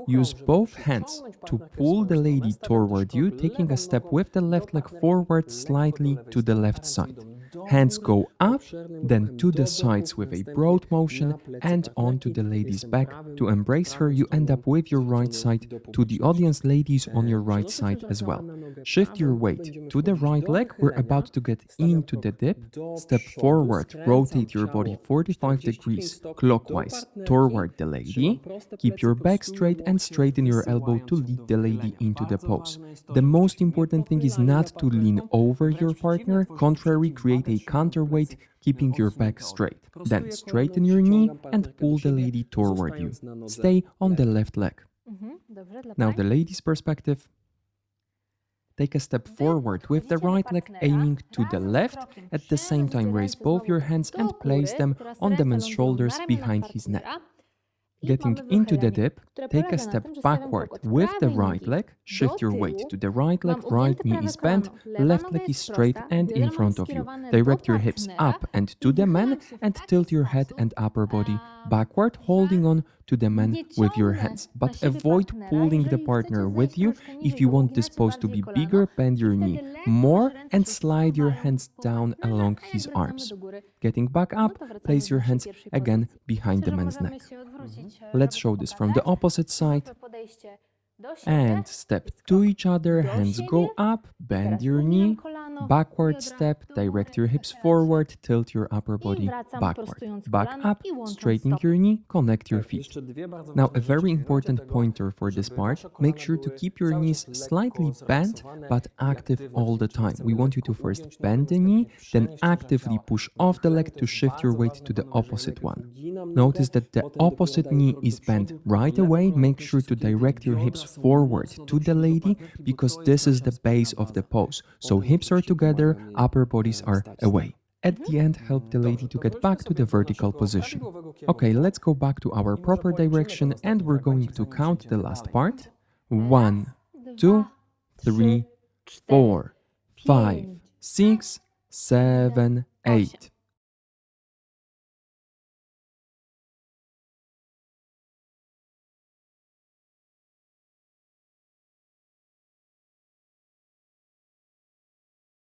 Use both hands to pull the lady toward you, taking a step with the left leg forward slightly to the left side. Hands go up, then to the sides with a broad motion and onto the lady's back. To embrace her, you end up with your right side to the audience, ladies on your right side as well. Shift your weight to the right leg. We're about to get into the dip. Step forward, rotate your body 45 degrees clockwise toward the lady. Keep your back straight and straighten your elbow to lead the lady into the pose. The most important thing is not to lean over your partner. Contrary, create a counterweight, keeping your back straight. Then straighten your knee and pull the lady toward you. Stay on the left leg. Now the lady's perspective. Take a step forward with the right leg aiming to the left. At the same time, raise both your hands and place them on the man's shoulders behind his neck. Getting into the dip, take a step backward with the right leg, shift your weight to the right leg, right knee is bent, left leg is straight and in front of you. Direct your hips up and to the man and tilt your head and upper body backward, holding on to the man with your hands. But avoid pulling the partner with you. If you want this pose to be bigger, bend your knee more and slide your hands down along his arms. Getting back up, place your hands again behind the man's neck. Let's show this from the opposite side. And step to each other, hands go up, bend your knee, backward step, direct your hips forward, tilt your upper body backward, back up, straighten your knee, connect your feet. Now a very important pointer for this part, make sure to keep your knees slightly bent but active all the time. We want you to first bend the knee, then actively push off the leg to shift your weight to the opposite one. Notice that the opposite knee is bent right away. Make sure to direct your hips forward to the lady because this is the base of the pose. So hips are together, upper bodies are away. At the end, help the lady to get back to the vertical position. Okay, let's go back to our proper direction and we're going to count the last part. 1, 2, 3, 4, 5, 6, 7, 8.